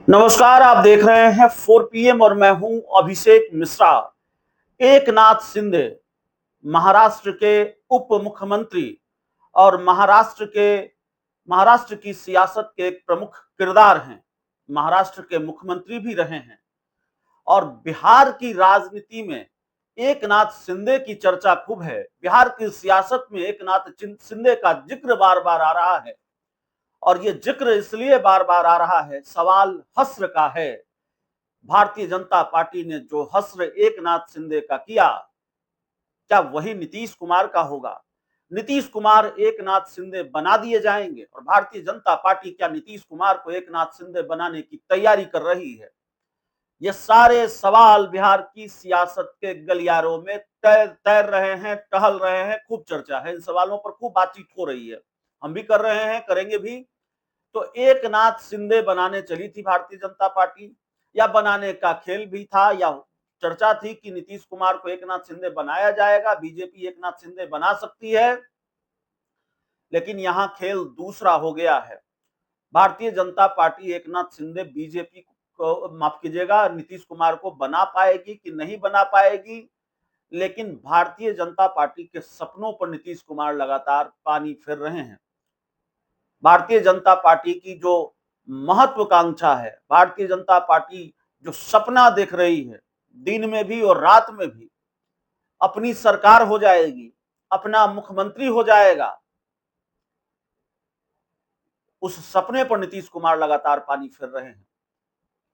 नमस्कार, आप देख रहे हैं 4 पीएम और मैं हूं अभिषेक मिश्रा। एकनाथ शिंदे महाराष्ट्र के उप मुख्यमंत्री और महाराष्ट्र की सियासत के एक प्रमुख किरदार हैं। महाराष्ट्र के मुख्यमंत्री भी रहे हैं और बिहार की राजनीति में एकनाथ शिंदे की चर्चा खूब है। बिहार की सियासत में एकनाथ शिंदे का जिक्र बार बार आ रहा है और ये जिक्र इसलिए बार बार आ रहा है, सवाल हस्र का है। भारतीय जनता पार्टी ने जो हस्र एकनाथ शिंदे का किया, क्या वही नीतीश कुमार का होगा? नीतीश कुमार एकनाथ शिंदे बना दिए जाएंगे और भारतीय जनता पार्टी क्या नीतीश कुमार को एकनाथ शिंदे बनाने की तैयारी कर रही है? ये सारे सवाल बिहार की सियासत के गलियारों में तैर रहे हैं, टहल रहे हैं, खूब चर्चा है। इन सवालों पर खूब बातचीत हो रही है, हम भी कर रहे हैं, करेंगे भी। तो एकनाथ शिंदे बनाने चली थी भारतीय जनता पार्टी, या बनाने का खेल भी था, या चर्चा थी कि नीतीश कुमार को एकनाथ शिंदे बनाया जाएगा, बीजेपी एकनाथ शिंदे बना सकती है। लेकिन यहां खेल दूसरा हो गया है। भारतीय जनता पार्टी एकनाथ शिंदे बीजेपी को, माफ कीजिएगा, नीतीश कुमार को बना पाएगी कि नहीं बना पाएगी। लेकिन भारतीय जनता पार्टी के सपनों पर नीतीश कुमार लगातार पानी फेर रहे हैं। भारतीय जनता पार्टी की जो महत्वाकांक्षा है, भारतीय जनता पार्टी जो सपना देख रही है, दिन में भी और रात में भी, अपनी सरकार हो जाएगी, अपना मुख्यमंत्री हो जाएगा, उस सपने पर नीतीश कुमार लगातार पानी फेर रहे हैं।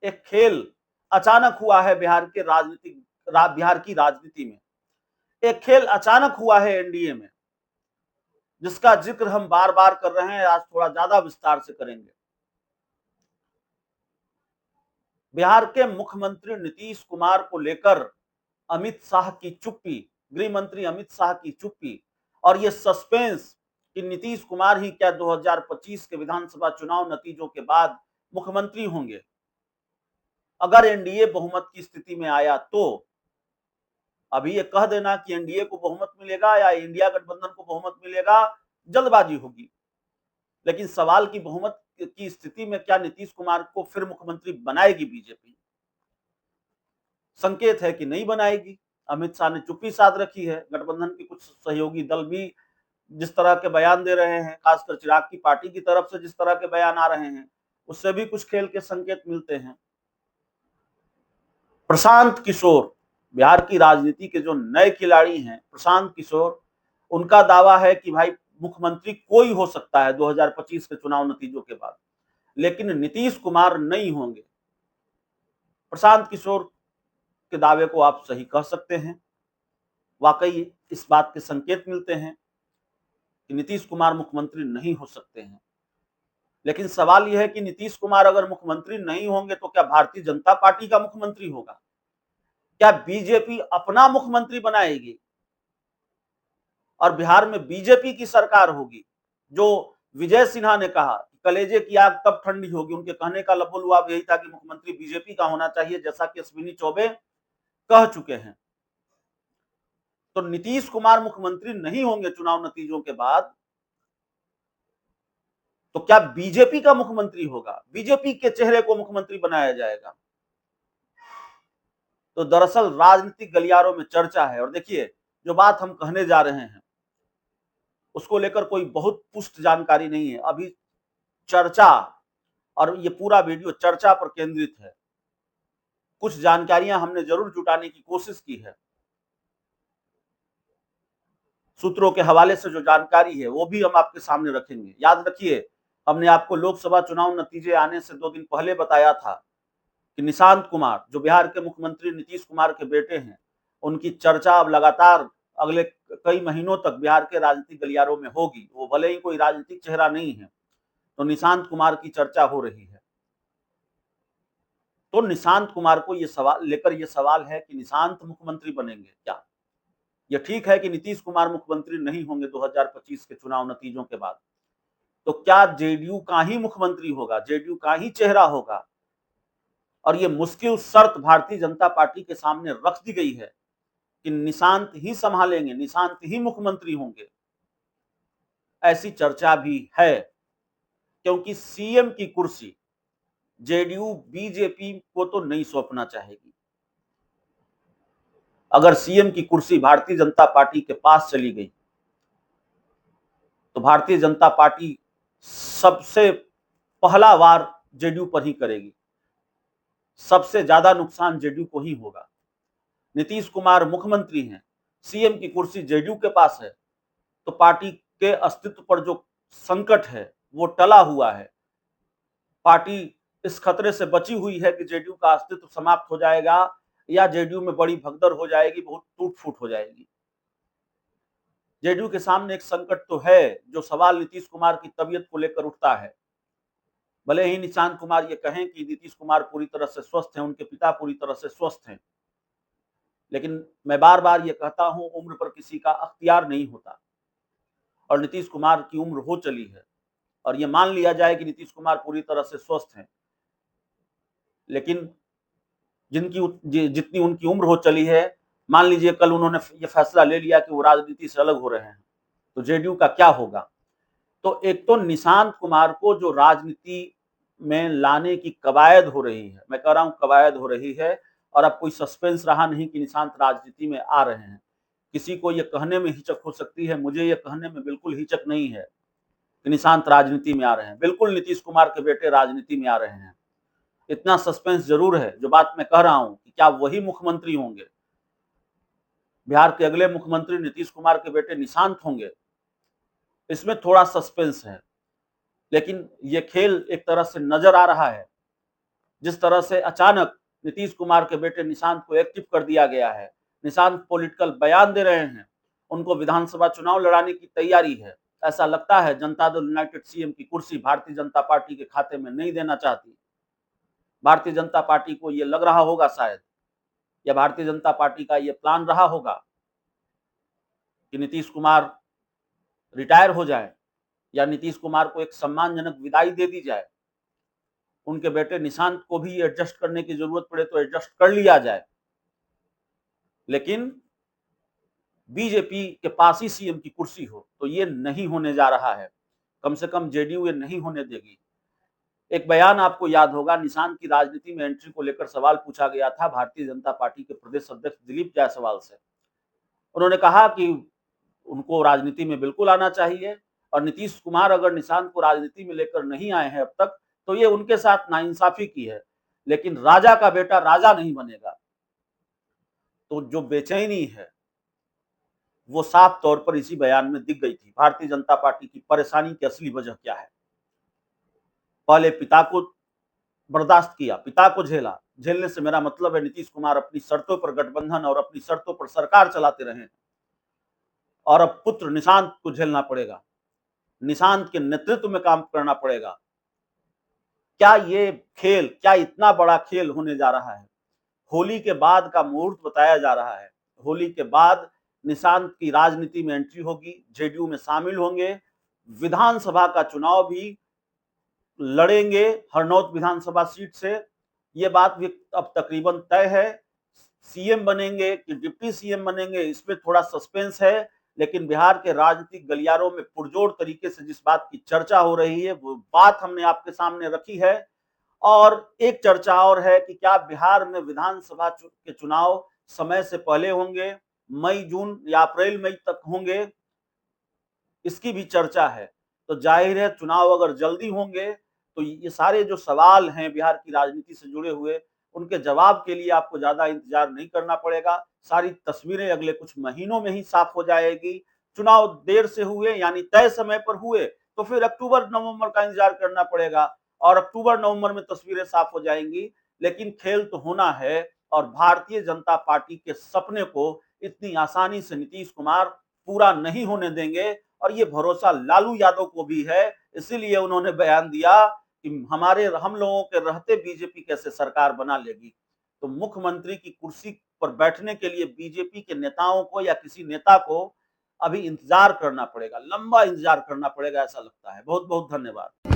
एक खेल अचानक हुआ है बिहार की राजनीति में। एक खेल अचानक हुआ है एनडीए में, जिसका जिक्र हम बार बार कर रहे हैं, आज थोड़ा ज्यादा विस्तार से करेंगे। बिहार के मुख्यमंत्री नीतीश कुमार को लेकर अमित शाह की चुप्पी, गृह मंत्री अमित शाह की चुप्पी और ये सस्पेंस कि नीतीश कुमार ही क्या 2025 के विधानसभा चुनाव नतीजों के बाद मुख्यमंत्री होंगे, अगर एनडीए बहुमत की स्थिति में आया तो। अभी ये कह देना कि एनडीए को बहुमत मिलेगा या इंडिया गठबंधन को बहुमत मिलेगा, जल्दबाजी होगी। लेकिन सवाल की बहुमत की स्थिति में क्या नीतीश कुमार को फिर मुख्यमंत्री बनाएगी बीजेपी? संकेत है कि नहीं बनाएगी। अमित शाह ने चुप्पी साध रखी है। गठबंधन के कुछ सहयोगी दल भी जिस तरह के बयान दे रहे हैं, खासकर चिराग की पार्टी की तरफ से जिस तरह के बयान आ रहे हैं, उससे भी कुछ खेल के संकेत मिलते हैं। प्रशांत किशोर, बिहार की राजनीति के जो नए खिलाड़ी हैं, प्रशांत किशोर, उनका दावा है कि भाई मुख्यमंत्री कोई हो सकता है 2025 के चुनाव नतीजों के बाद, लेकिन नीतीश कुमार नहीं होंगे। प्रशांत किशोर के दावे को आप सही कह सकते हैं। वाकई इस बात के संकेत मिलते हैं कि नीतीश कुमार मुख्यमंत्री नहीं हो सकते हैं। लेकिन सवाल यह है कि नीतीश कुमार अगर मुख्यमंत्री नहीं होंगे तो क्या भारतीय जनता पार्टी का मुख्यमंत्री होगा? क्या बीजेपी अपना मुख्यमंत्री बनाएगी और बिहार में बीजेपी की सरकार होगी? जो विजय सिन्हा ने कहा कि कलेजे की आग तब ठंडी होगी, उनके कहने का लबोलुआब यही था कि मुख्यमंत्री बीजेपी का होना चाहिए, जैसा कि अश्विनी चौबे कह चुके हैं। तो नीतीश कुमार मुख्यमंत्री नहीं होंगे चुनाव नतीजों के बाद, तो क्या बीजेपी का मुख्यमंत्री होगा? बीजेपी के चेहरे को मुख्यमंत्री बनाया जाएगा? तो दरअसल राजनीतिक गलियारों में चर्चा है। और देखिए, जो बात हम कहने जा रहे हैं उसको लेकर कोई बहुत पुष्ट जानकारी नहीं है। अभी चर्चा, और ये पूरा वीडियो चर्चा पर केंद्रित है। कुछ जानकारियां हमने जरूर जुटाने की कोशिश की है, सूत्रों के हवाले से जो जानकारी है वो भी हम आपके सामने रखेंगे। याद रखिए, हमने आपको लोकसभा चुनाव नतीजे आने से 2 दिन पहले बताया था कि निशांत कुमार, जो बिहार के मुख्यमंत्री नीतीश कुमार के बेटे हैं, उनकी चर्चा अब लगातार अगले कई महीनों तक बिहार के राजनीतिक गलियारों में होगी। वो भले ही कोई राजनीतिक चेहरा नहीं है, तो निशांत कुमार की चर्चा हो रही है। तो निशांत कुमार को ये सवाल है कि निशांत मुख्यमंत्री बनेंगे क्या? यह ठीक है कि नीतीश कुमार मुख्यमंत्री नहीं होंगे 2025 के चुनाव नतीजों के बाद, तो क्या जेडीयू का ही मुख्यमंत्री होगा, जेडीयू का ही चेहरा होगा? और ये मुश्किल शर्त भारतीय जनता पार्टी के सामने रख दी गई है कि निशांत ही संभालेंगे, निशांत ही मुख्यमंत्री होंगे। ऐसी चर्चा भी है, क्योंकि सीएम की कुर्सी जेडीयू बीजेपी को तो नहीं सौंपना चाहेगी। अगर सीएम की कुर्सी भारतीय जनता पार्टी के पास चली गई तो भारतीय जनता पार्टी सबसे पहला वार जेडीयू पर ही करेगी, सबसे ज्यादा नुकसान जेडीयू को ही होगा। नीतीश कुमार मुख्यमंत्री हैं, सीएम की कुर्सी जेडीयू के पास है, तो पार्टी के अस्तित्व पर जो संकट है वो टला हुआ है। पार्टी इस खतरे से बची हुई है कि जेडीयू का अस्तित्व समाप्त हो जाएगा या जेडीयू में बड़ी भगदड़ हो जाएगी, बहुत टूट फूट हो जाएगी। जेडीयू के सामने एक संकट तो है, जो सवाल नीतीश कुमार की तबीयत को लेकर उठता है। भले ही निशांत कुमार ये कहें कि नीतीश कुमार पूरी तरह से स्वस्थ हैं, उनके पिता पूरी तरह से स्वस्थ हैं, लेकिन मैं बार बार ये कहता हूं, उम्र पर किसी का अख्तियार नहीं होता और नीतीश कुमार की उम्र हो चली है और ये मान लिया जाए कि नीतीश कुमार पूरी तरह से स्वस्थ हैं, लेकिन जितनी उनकी उम्र हो चली है, मान लीजिए कल उन्होंने ये फैसला ले लिया कि वो राजनीति से अलग हो रहे हैं, तो जेडीयू का क्या होगा। तो एक तो निशांत कुमार को जो राजनीति में लाने की कवायद हो रही है, मैं कह रहा हूं कवायद हो रही है, और अब कोई सस्पेंस रहा नहीं कि निशांत राजनीति में आ रहे हैं। किसी को ये कहने में हिचक हो सकती है, मुझे ये कहने में बिल्कुल हिचक नहीं है कि निशांत राजनीति में आ रहे हैं। बिल्कुल नीतीश कुमार के बेटे राजनीति में आ रहे हैं। इतना सस्पेंस जरूर है, जो बात मैं कह रहा हूं कि क्या वही मुख्यमंत्री होंगे, बिहार के अगले मुख्यमंत्री नीतीश कुमार के बेटे निशांत होंगे, इसमें थोड़ा सस्पेंस है। लेकिन ये खेल एक तरह से नजर आ रहा है, जिस तरह से अचानक नीतीश कुमार के बेटे निशांत को एक्टिव कर दिया गया है। निशांत पॉलिटिकल बयान दे रहे हैं, उनको विधानसभा चुनाव लड़ाने की तैयारी है। ऐसा लगता है जनता दल यूनाइटेड सीएम की कुर्सी भारतीय जनता पार्टी के खाते में नहीं देना चाहती। भारतीय जनता पार्टी को यह लग रहा होगा शायद, या भारतीय जनता पार्टी का यह प्लान रहा होगा कि नीतीश कुमार रिटायर हो जाए या नीतीश कुमार को एक सम्मानजनक विदाई दे दी जाए, उनके बेटे निशांत को भी एडजस्ट करने की जरूरत पड़े तो एडजस्ट कर लिया जाए, लेकिन बीजेपी के पास ही सीएम की कुर्सी हो, तो ये नहीं होने जा रहा है। कम से कम जेडीयू ये नहीं होने देगी। एक बयान आपको याद होगा, निशांत की राजनीति में एंट्री को लेकर सवाल पूछा गया था भारतीय जनता पार्टी के प्रदेश अध्यक्ष दिलीप जायसवाल से। उन्होंने कहा कि उनको राजनीति में बिल्कुल आना चाहिए और नीतीश कुमार अगर निशांत को राजनीति में लेकर नहीं आए हैं अब तक, तो ये उनके साथ नाइंसाफी की है, लेकिन राजा का बेटा राजा नहीं बनेगा। तो जो बेचैनी है वो साफ तौर पर इसी बयान में दिख गई थी। भारतीय जनता पार्टी की परेशानी की असली वजह क्या है? पहले पिता को बर्दाश्त किया, पिता को झेला। झेलने से मेरा मतलब है नीतीश कुमार अपनी शर्तों पर गठबंधन और अपनी शर्तों पर सरकार चलाते रहे, और अब पुत्र निशांत को झेलना पड़ेगा, निशांत के नेतृत्व में काम करना पड़ेगा। क्या ये खेल, क्या इतना बड़ा खेल होने जा रहा है? होली के बाद का मुहूर्त बताया जा रहा है। होली के बाद निशांत की राजनीति में एंट्री होगी, जेडीयू में शामिल होंगे, विधानसभा का चुनाव भी लड़ेंगे हरनौत विधानसभा सीट से। ये बात भी अब तकरीबन तय है। सीएम बनेंगे कि डिप्टी सीएम बनेंगे, इसमें थोड़ा सस्पेंस है, लेकिन बिहार के राजनीतिक गलियारों में पुरजोर तरीके से जिस बात की चर्चा हो रही है वो बात हमने आपके सामने रखी है। और एक चर्चा और है कि क्या बिहार में विधानसभा के चुनाव समय से पहले होंगे, मई जून या अप्रैल मई तक होंगे, इसकी भी चर्चा है। तो जाहिर है चुनाव अगर जल्दी होंगे तो ये सारे जो सवाल हैं बिहार की राजनीति से जुड़े हुए, उनके जवाब के लिए आपको ज्यादा इंतजार नहीं करना पड़ेगा। सारी तस्वीरें अगले कुछ महीनों में ही साफ हो जाएगी। चुनाव देर से हुए यानी तय समय पर हुए तो फिर अक्टूबर नवंबर का इंतजार करना पड़ेगा और अक्टूबर नवंबर में तस्वीरें साफ हो जाएंगी। लेकिन खेल तो होना है और भारतीय जनता पार्टी के सपने को इतनी आसानी से नीतीश कुमार पूरा नहीं होने देंगे, और ये भरोसा लालू यादव को भी है। इसीलिए उन्होंने बयान दिया कि हम लोगों के रहते बीजेपी कैसे सरकार बना लेगी। तो मुख्यमंत्री की कुर्सी पर बैठने के लिए बीजेपी के नेताओं को या किसी नेता को अभी इंतजार करना पड़ेगा, लंबा इंतजार करना पड़ेगा, ऐसा लगता है। बहुत बहुत धन्यवाद।